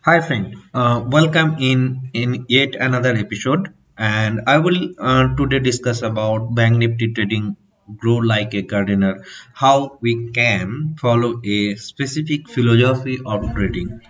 Hi friend, welcome in yet another episode, and I will today discuss about Bank Nifty trading grow like a gardener, how we can follow a specific philosophy of trading.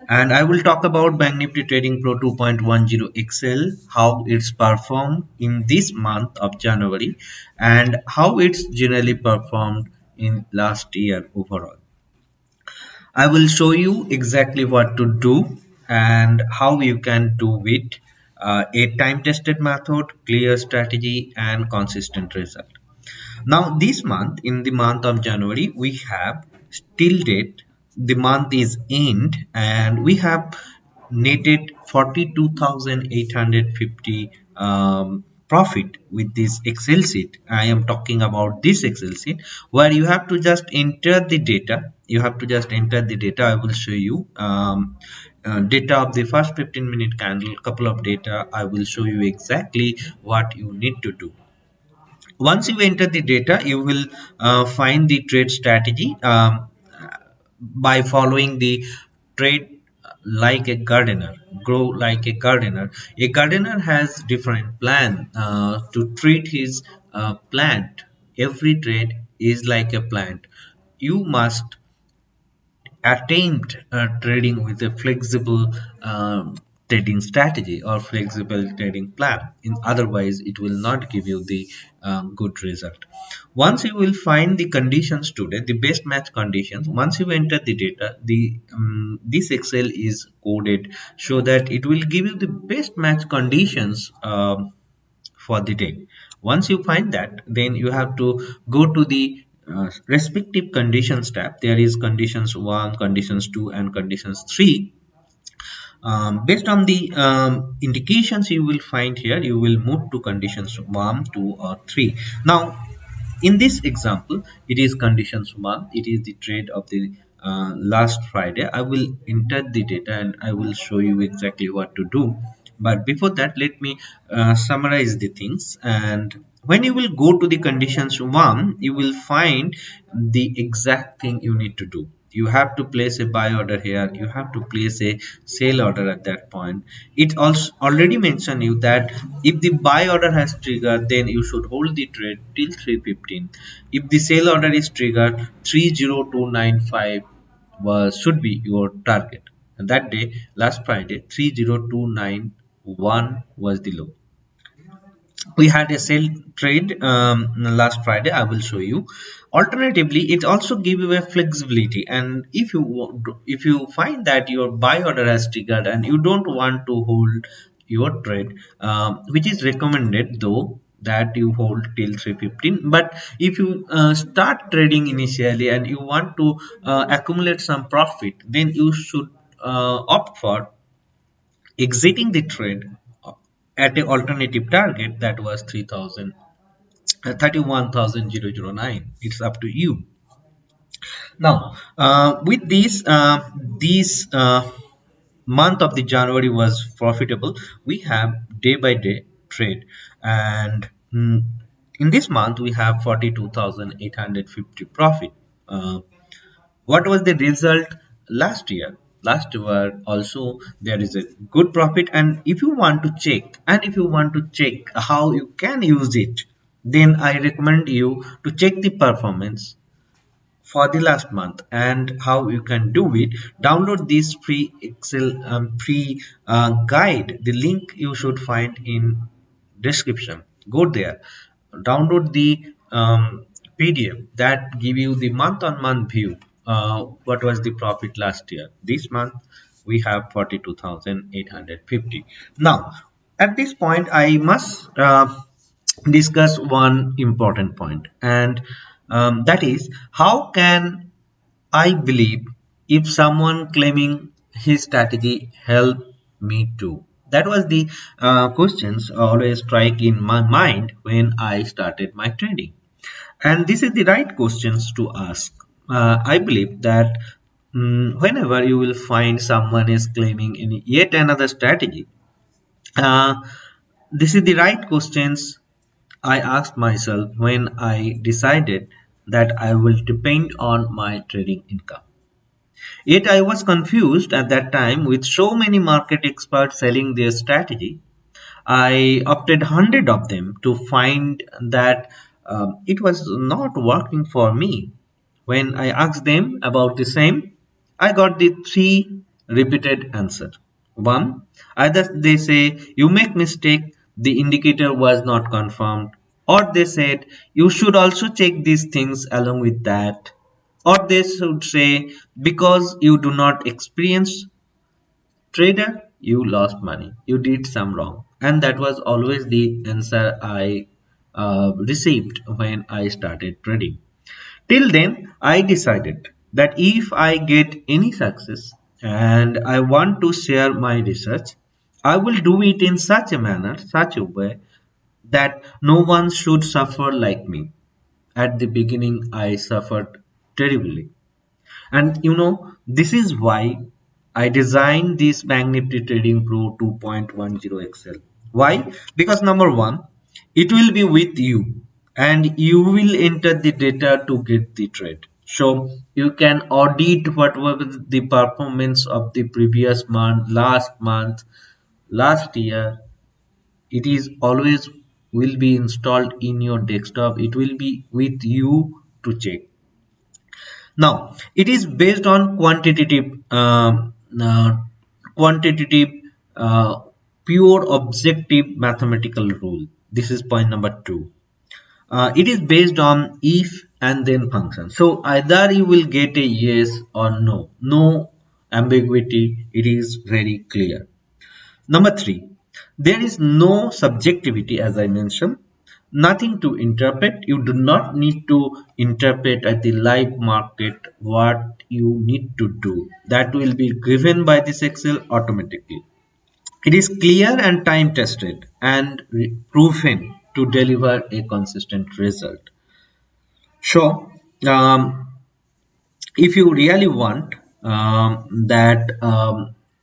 And I will talk about Bank Nifty Trading Pro 2.10 XL, how it's performed in this month of January, and how it's generally performed in last year overall. I will show you exactly what to do and how you can do it. A time tested method, clear strategy, and consistent result. Now, this month, in the month of January, we have still date. The month is end, and we have netted 42,850 profit with this Excel sheet. I am talking about this Excel sheet where you have to just enter the data. You have to just enter the data. I will show you data of the first 15-minute candle, couple of data. I will show you exactly what you need to do. Once you enter the data, you will find the trade strategy by following the trade like a gardener, grow like a gardener. A gardener has different plan to treat his plant. Every trade is like a plant. You must attempt trading with a flexible trading strategy or flexible trading plan. In otherwise, it will not give you the good result. Once you will find the conditions today, the best match conditions. Once you enter the data, the this Excel is coded so that it will give you the best match conditions for the day. Once you find that, then you have to go to the respective conditions tab. There is conditions 1, conditions 2, and conditions 3. Based on the indications you will find here, you will move to conditions 1, 2, or 3. Now, in this example, it is conditions 1. It is the trade of the last Friday. I will enter the data and I will show you exactly what to do. But before that, let me summarize the things. And when you will go to the conditions 1, you will find the exact thing you need to do. You have to place a buy order here. You have to place a sell order at that point. It also already mentioned you that if the buy order has triggered, then you should hold the trade till 315. If the sell order is triggered, 30295 was should be your target. And that day, last Friday, 30291 was the low. We had a sell trade last Friday. I will show you. Alternatively, it also give you a flexibility, and if you find that your buy order has triggered and you don't want to hold your trade, which is recommended though that you hold till 315. But if you start trading initially and you want to accumulate some profit, then you should opt for exiting the trade at an alternative target that was 3000 31,009. It's up to you. Now, with these month of the January was profitable. We have day by day trade, and in this month we have 42,850 profit. What was the result last year? Last year also there is a good profit, and if you want to check how you can use it, then I recommend you to check the performance for the last month and how you can do it. Download this free Excel free guide. The link you should find in description. Go there, download the PDF that give you the month on month view. What was the profit last year? This month we have 42,850. Now, at this point I must discuss one important point, and that is, how can I believe if someone claiming his strategy help me too? That was the questions always strike in my mind when I started my trading, and this is the right questions to ask. I believe that whenever you will find someone is claiming in yet another strategy, uh, this is the right questions I asked myself when I decided that I will depend on my trading income. Yet I was confused at that time with so many market experts selling their strategy. I opted 100 of them to find that it was not working for me. When I asked them about the same, I got the three repeated answers. One, either they say you make mistake, the indicator was not confirmed, or they said you should also check these things along with that, or they should say because you do not experience trader, you lost money, you did some wrong. And that was always the answer I received when I started trading. Till then, I decided that if I get any success and I want to share my research, I will do it in such a manner, such a way that no one should suffer like me. At the beginning, I suffered terribly. And this is why I designed this Banknifty Trading Pro 2.10 Excel. Why? Because number one, it will be with you and you will enter the data to get the trade. So you can audit what was the performance of the previous month, last year. It is always will be installed in your desktop. It will be with you to check. Now, it is based on quantitative, uh, pure objective mathematical rule. This is point number two. It is based on if and then function. So either you will get a yes or no. No ambiguity. It is very clear. Number three, there is no subjectivity as I mentioned, nothing to interpret. You do not need to interpret at the live market what you need to do. That will be given by this Excel automatically. It is clear and time tested and proven to deliver a consistent result. So, if you really want that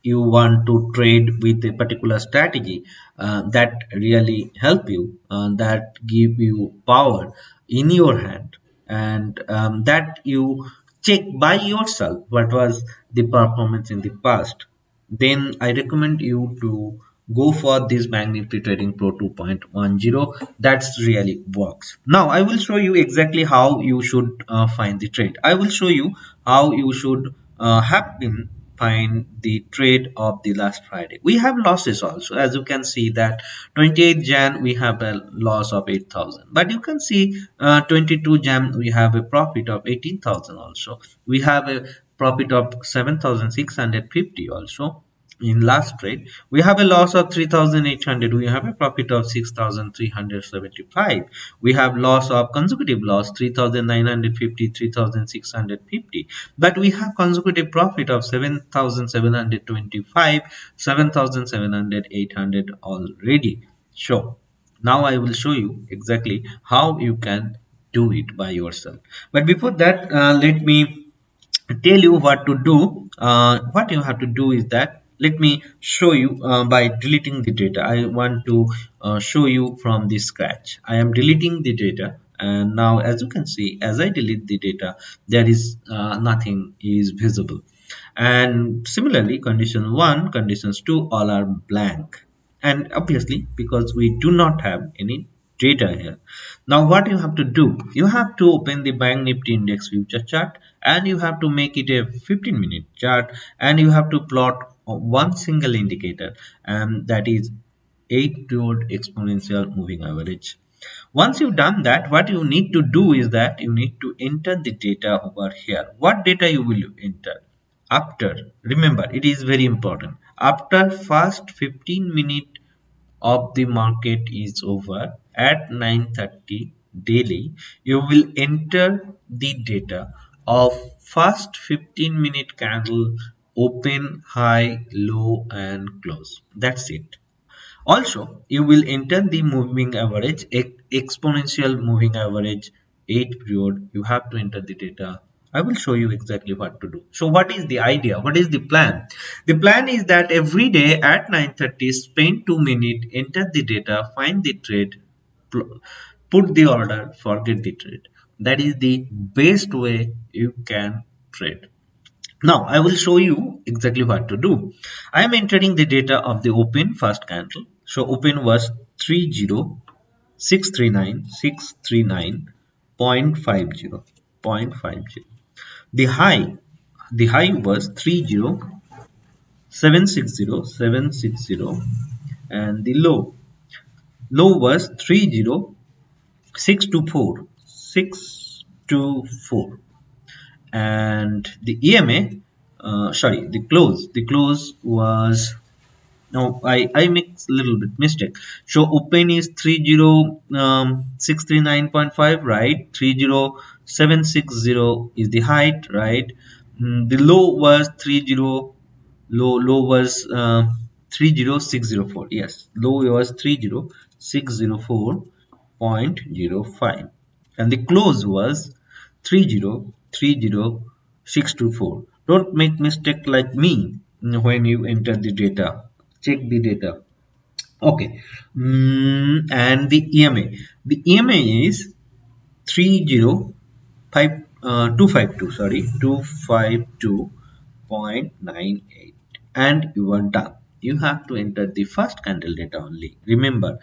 you want to trade with a particular strategy that really help you that give you power in your hand and that you check by yourself what was the performance in the past, then I recommend you to go for this Banknifty Trading Pro 2.10. That's really works. Now I will show you exactly how you should find the trade. I will show you how you should have been find the trade of the last Friday. We have losses also, as you can see that 28 Jan we have a loss of 8,000, but you can see 22 Jan we have a profit of 18,000 also. We have a profit of 7,650 also in last trade. We have a loss of 3,800. We have a profit of 6,375. We have loss of consecutive loss 3,950, 3,650. But we have consecutive profit of 7,725, 7,700, 800 already. So now I will show you exactly how you can do it by yourself. But before that, let me tell you what to do. What you have to do is that let me show you by deleting the data. I want to show you from the scratch. I am deleting the data, and now as you can see, as I delete the data, there is nothing is visible. And similarly, condition 1, conditions 2 all are blank, and obviously because we do not have any data here. Now what you have to do, you have to open the Bank Nifty index future chart, and you have to make it a 15-minute chart, and you have to plot one single indicator, and that is 8-period exponential moving average. Once you've done that, what you need to do is that you need to enter the data over here. What data you will enter? After, remember, it is very important. After first 15 minute of the market is over at 9:30 daily, you will enter the data of first 15-minute candle open, high, low, and close. That's it. Also, you will enter the moving average, exponential moving average, 8 period. You have to enter the data. I will show you exactly what to do. So what is the idea? What is the plan? The plan is that every day at 9:30, spend 2 minutes, enter the data, find the trade, put the order, forget the trade. That is the best way you can trade. Now I will show you exactly what to do. I am entering the data of the open first candle. So open was 30,639,639.50. The high was 30,760,760, and the low was 30,624,624, and the EMA, the close was, no, I make a little bit mistake. So open is 30,639.5, right? 30,760 is the height, right? The low was 30, low was 30,604. Yes, low was 30,604.05, and the close was 30,30,624. Don't make mistake like me when you enter the data. Check the data. Okay. And the EMA is 252, sorry, 252.98, and you are done. You have to enter the first candle data only. Remember,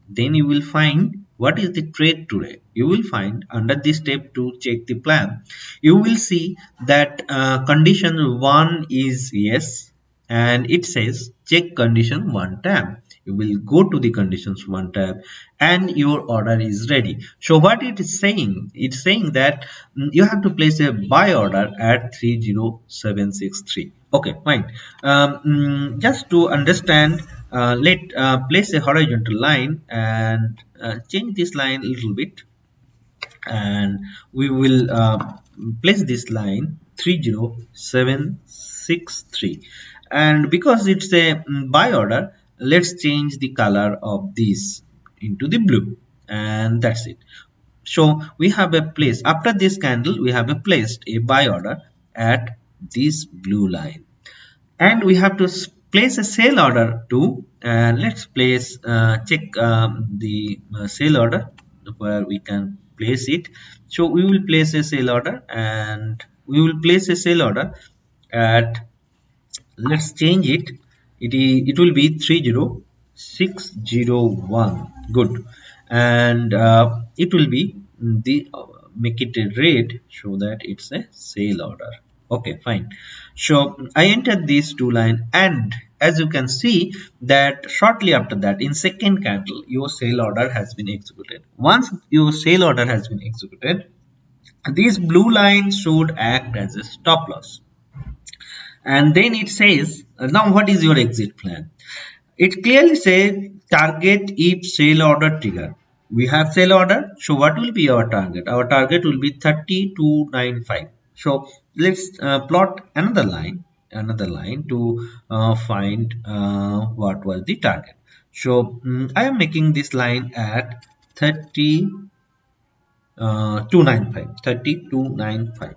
then you will find what is the trade today. You will find under this step to check the plan, you will see that condition 1 is yes, and it says check condition 1 tab. You will go to the conditions 1 tab and your order is ready. So what it is saying, it's saying that you have to place a buy order at 30763. Okay, fine. Just to understand, let place a horizontal line and change this line a little bit, and we will place this line 30763, and because it's a buy order, let's change the color of this into the blue, and that's it. So we have a place, after this candle we have a placed a buy order at this blue line, and we have to place a sale order too. And let's place check the sale order where we can place it. So we will place a sale order, and we will place a sale order at, let's change it, it will be 30601. Good. And it will be the make it a red so that it's a sale order. Okay, fine. So I entered these two line, and as you can see that shortly after that, in second candle, your sale order has been executed. Once your sale order has been executed, these blue lines should act as a stop loss. And then it says, now what is your exit plan? It clearly says target if sale order trigger. We have sale order, so what will be our target? Our target will be 3295. So let's plot another line to find what was the target. So I am making this line at 3295,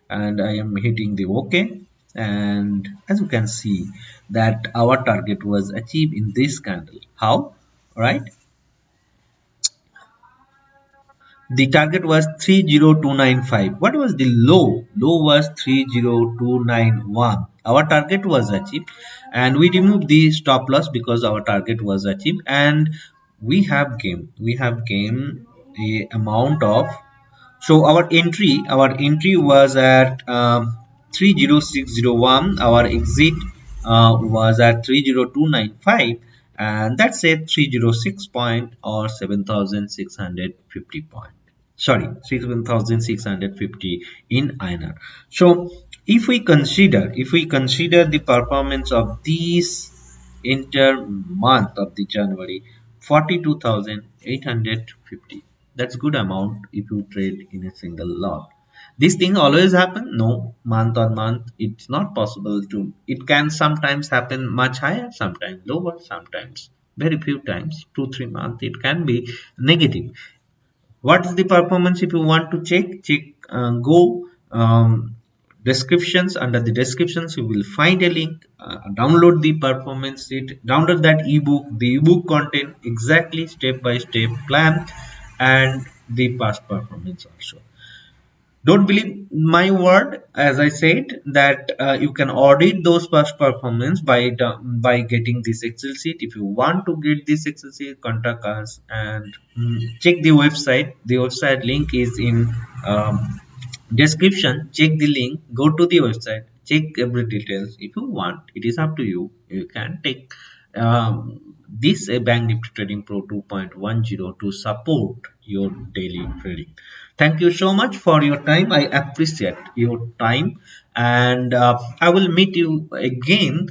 and I am hitting the OK. And as you can see that our target was achieved in this candle. How? Right? The target was 30295. What was the low? Low was 30291. Our target was achieved, and we removed the stop loss because our target was achieved, and we have gained a amount of, so our entry was at 30601. Our exit was at 30295, and that's a 306 point or 7650 point. Sorry, 7650 in INR. So if we consider the performance of these entire month of the January, 42,850. That's good amount if you trade in a single lot. This thing always happen? No, month on month it's not possible to. It can sometimes happen much higher, sometimes lower, sometimes very few times, 2-3 months it can be negative. What is the performance? If you want to go descriptions. Under the descriptions you will find a link, download the performance sheet, download that ebook. The ebook contain exactly step by step plan and the past performance also. Don't believe my word, as I said, that you can audit those past performance by getting this Excel sheet. If you want to get this Excel sheet, contact us and check the website. The website link is in um, description. Check the link, go to the website, check every details. If you want, it is up to you. You can take this Bank Nifty Trading Pro 2.10 to support your daily trading. Thank you so much for your time. I appreciate your time, and I will meet you again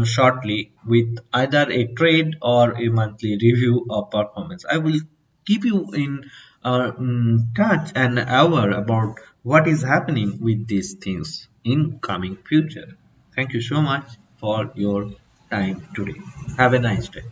shortly with either a trade or a monthly review of performance. I will keep you in touch and aware about what is happening with these things in coming future. Thank you so much for your time today. Have a nice day.